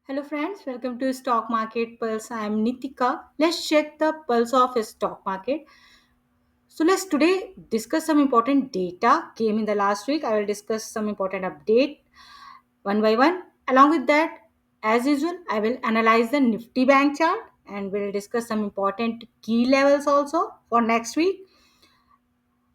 Hello friends, welcome to Stock Market Pulse. I am Nitika. Let's check the pulse of a stock market. So let's today discuss some important data came in the last week. I will discuss some important update one by one. Along with that, as usual, I will analyze the Nifty Bank chart and we'll discuss some important key levels also for next week.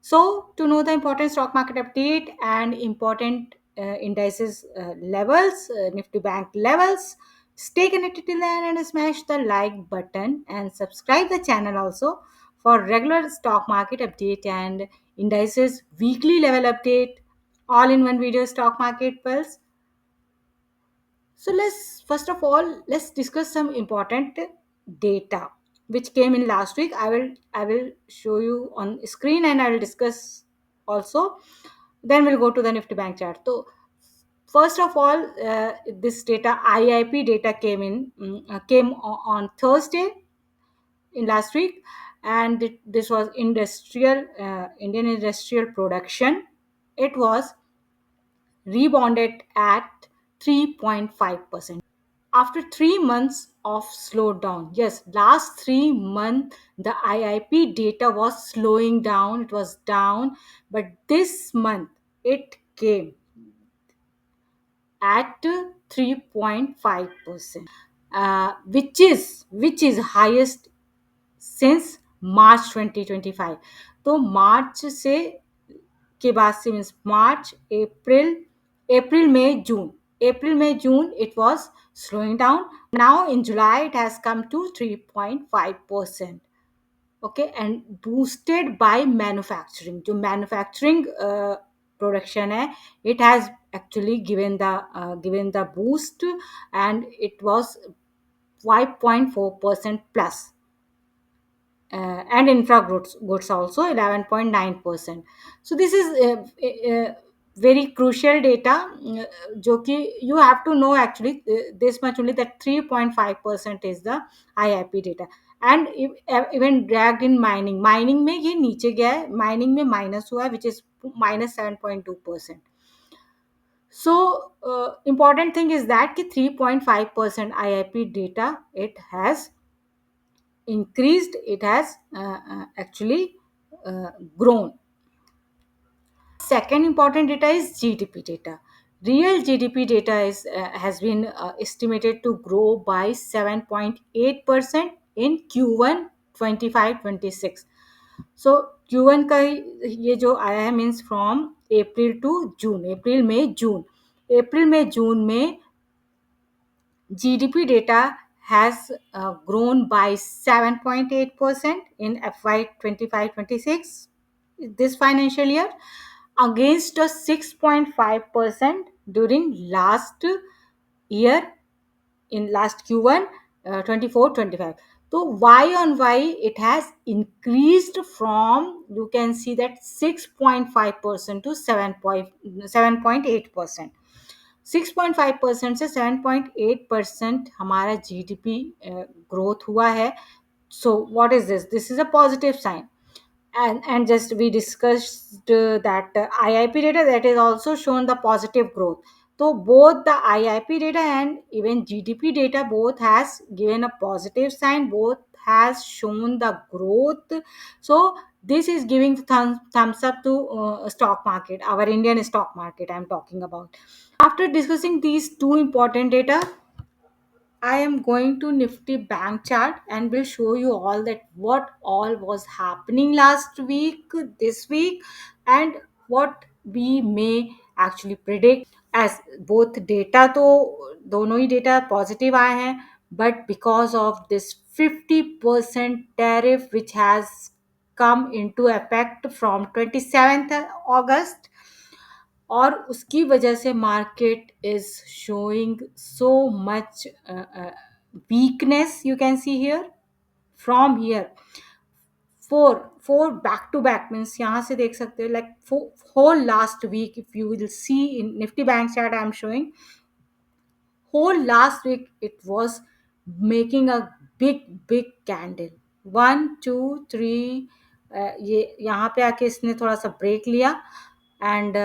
So, to know the important stock market update and important indices levels, Nifty Bank levels, stay connected till the end and smash the like button and subscribe the channel also for regular stock market update and indices weekly level update all in one video stock market pulse. So let's first of all let's discuss some important data which came in last week. I will show you on screen and I will discuss also. Then we'll go to the Nifty Bank chart. So first of all, this data IIP data came on Thursday in last week, and this was industrial Indian industrial production. It was rebounded at 3.5% after 3 months of slowdown. Yes, last 3 months the IIP data was slowing down, it was down, but this month it came at 3.5%, which is highest since March 2025. तो मार्च से के बाद से means March April May June it was slowing down. Now in July it has come to 3.5%. Okay, and boosted by manufacturing. जो manufacturing production है, it has actually given the boost, and it was 5.4% plus, and infra goods also 11.9%. So this is very crucial data, जो कि you have to know actually this much only, that 3.5% is the IIP data. And even dragged in mining में ये नीचे गया है, mining में minus हुआ है, which is -7.2%. So important thing is that कि 3.5% IIP data it has increased, it has actually grown. Second important data is GDP data. Real GDP data has been estimated to grow by 7.8% in Q1 25-26. So Q1 का ये जो आया है means from April to June, अप्रैल मई जून में GDP data has grown by 7.8% in FY 25-26 this financial year, against a 6.5% during last year in last Q1 24-25. So Y on Y it has increased from, you can see that 6.5% to 7.8%. 6.5% से 7.8% हमारा GDP growth हुआ है. So what is this? This is a positive sign. And just we discussed that IIP data that is also shown the positive growth. So both the IIP data and even GDP data both has given a positive sign, both has shown the growth. So this is giving thumbs up to stock market, our Indian stock market I'm talking about. After discussing these two important data, I am going to Nifty Bank chart and will show you all that what all was happening last week, this week, and what we may actually predict. As both data तो दोनों ही data positive आए हैं, but because of this 50% tariff which has come into effect from 27th August, और उसकी वजह से market is showing so much weakness. You can see here from here four back to back means यहाँ से देख सकते हो, like whole last week if you will see in Nifty bank chart I am showing, whole last week it was making a big candle. 1 2 3, ये यहाँ पे आके इसने थोड़ा सा ब्रेक लिया and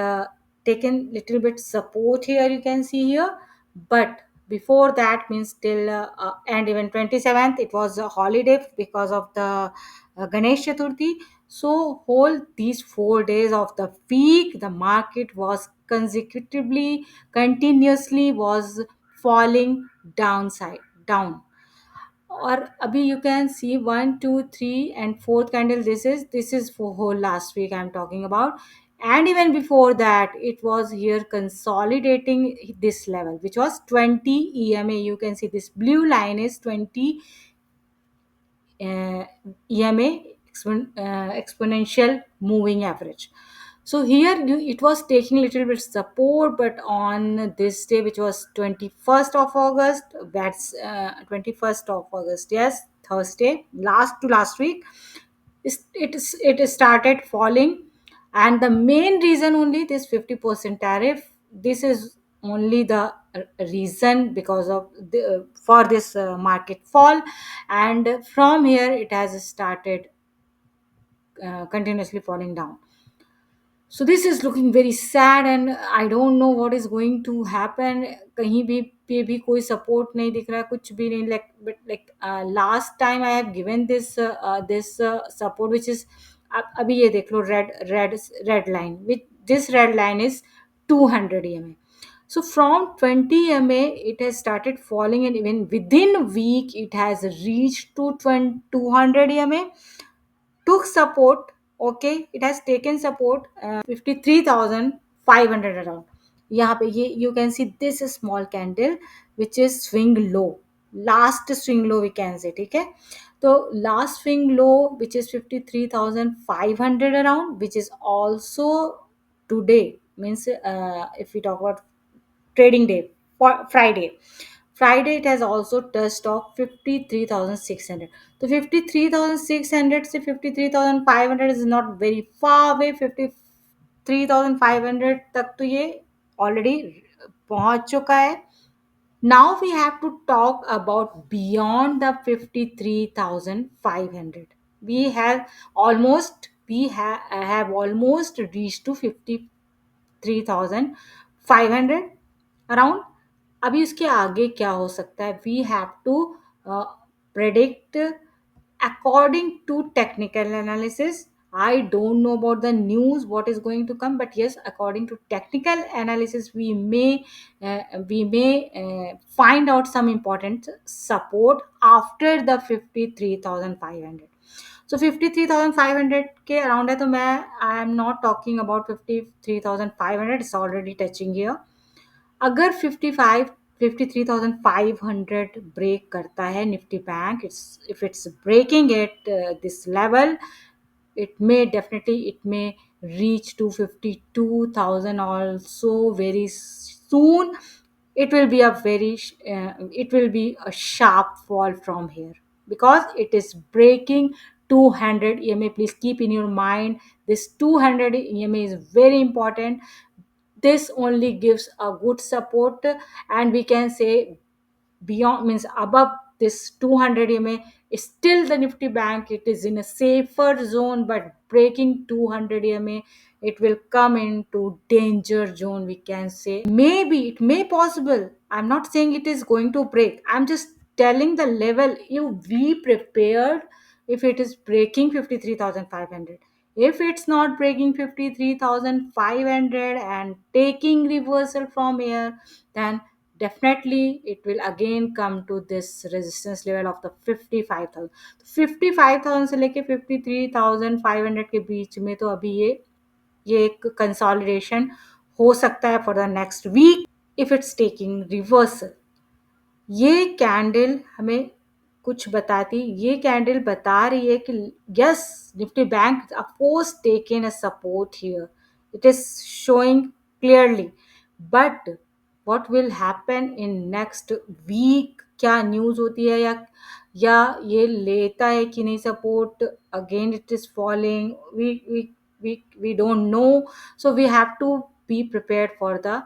taken little bit support here, you can see here, but before that means till and even 27th it was a holiday because of the Ganesh Chaturthi. So whole these 4 days of the week the market was consecutively continuously was falling downside down. Or abhi you can see 1 2 3 and fourth candle, this is for whole last week I'm talking about. And even before that it was here consolidating this level which was 20 EMA. You can see this blue line is 20 EMA, exponential moving average. So here it was taking little bit support, but on this day, which was 21st of August, that's 21st of August, yes, Thursday, last to last week, it started falling, and the main reason only this 50% tariff. This is only the reason because of for this market fall, and from here it has started continuously falling down. So this is looking very sad, and I don't know what is going to happen. कहीं भी पे भी कोई support नहीं दिख रहा है, कुछ भी नहीं, like but like last time I have given this support which is अभी ये देख लो red line, which this red line is 200 EMA. So from 20 EMA it has started falling, and even within a week it has reached to 200 EMA, took support. Okay, it has taken support 53,500 around. यहाँ पे ये you can see this small candle which is swing low, last swing low we can say, ठीक है. तो last swing low which is 53,500 around, which is also today means if we talk about trading day for Friday it has also touched off 53,600. So 53,600 से 53,500 is not very far away. 53,500 तक तो ये already पहुंच चुका है. Now we have to talk about beyond the 53,500. We have almost reached to 53,500 around. अभी उसके आगे क्या हो सकता है, we have to predict according to technical analysis. I don't know about the news what is going to come, but yes, according to technical analysis we may find out some important support after the 53,500. So 53,500 के around है, तो मैं I am not talking about 53,500, it's already touching here. अगर 53,500 break करता है Nifty bank, if it's breaking at this level, it may definitely it may reach to 52,000 also very soon. It will be it will be a sharp fall from here because it is breaking 200 EMA. Please keep in your mind this 200 EMA is very important. This only gives a good support, and we can say beyond means above this 200 EMA is still the nifty bank, it is in a safer zone, but breaking 200 EMA it will come into danger zone, we can say. Maybe it may possible, I'm not saying it is going to break, I'm just telling the level you be prepared. If it is breaking 53,500, if it's not breaking 53,500 and taking reversal from here, then definitely it will again come to this resistance level of the 55,000. 55,000 से लेके 53,500 के बीच में तो अभी ये एक consolidation हो सकता है for the next week if it's taking reversal. ये कैंडल हमें कुछ बताती, ये कैंडल बता रही है कि yes Nifty bank of course taken a support here, it is showing clearly, but what will happen in next week, क्या न्यूज़ होती है, या ये लेता है कि नहीं support, again it is falling, we don't know. So we have to be prepared for the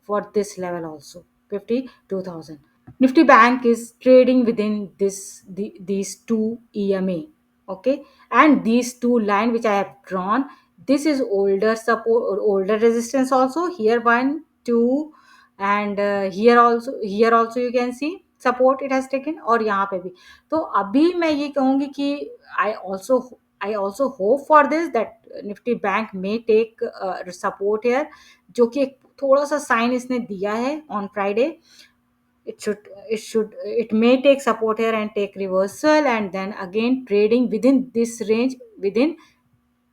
for this level also 52,000. Nifty Bank is trading within these two EMA, okay, and these two line which I have drawn. This is older support or older resistance also here, 1 2 here also you can see support it has taken, और यहाँ पे भी. तो अभी मैं ये कहूँगी कि I also I also hope for this that Nifty bank में टेक सपोर्ट हेयर, जो कि एक थोड़ा सा साइन इसने दिया है on Friday. It may take support here and take reversal, and then again trading within this range, within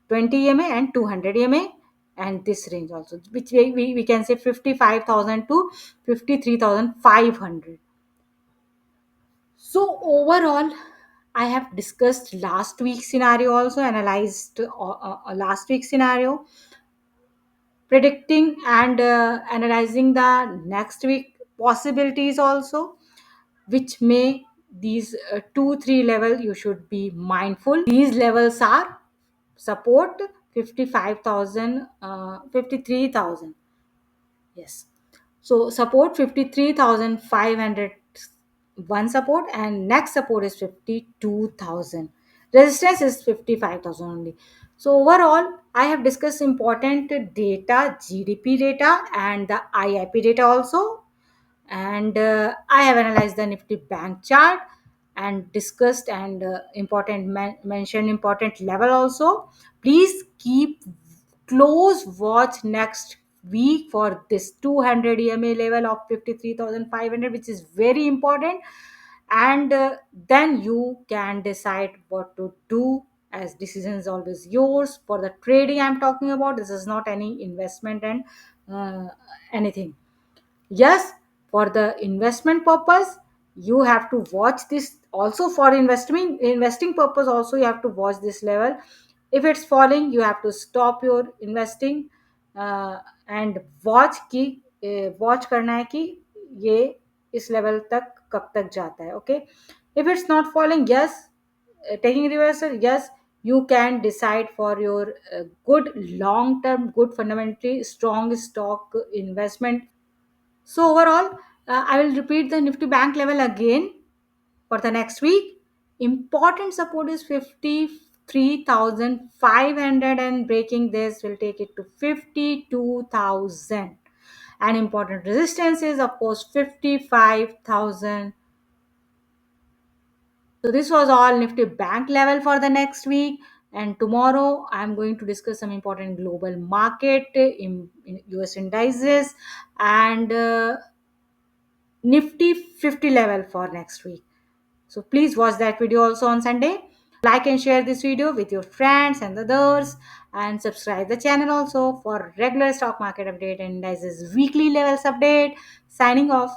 20 EMA and 200 EMA, and this range also, which we can say 55,000 to 53,500. So overall, I have discussed last week's scenario, also analyzed last week's scenario, predicting and analyzing the next week possibilities also, which may these 2 3 level you should be mindful. These levels are support 55,000, 53,000. Yes. So support 53,500, one support, and next support is 52,000. Resistance is 55,000 only. So overall, I have discussed important data, GDP data, and the IIP data also, and I have analyzed the Nifty bank chart and discussed and mentioned important level also. Please keep close watch next week for this 200 EMA level of 53,500, which is very important, and then you can decide what to do, as decision is always yours. For the trading I'm talking about, this is not any investment and anything. Yes, for the investment purpose you have to watch this also. For investing purpose also you have to watch this level. If it's falling, you have to stop your investing, and watch करना है कि ये इस level तक कब तक जाता है. Okay, if it's not falling, yes, taking reversal, yes, you can decide for your good long term, good fundamentally strong stock investment. So overall, I will repeat the Nifty Bank level again for the next week. Important support is 53,500, and breaking this will take it to 52,000. And important resistance is of course 55,000. So this was all Nifty Bank level for the next week. And tomorrow I'm going to discuss some important global market in US indices, and Nifty 50 level for next week. So please watch that video also on Sunday. Like and share this video with your friends and others, and subscribe the channel also for regular stock market update and indices weekly levels update. Signing off.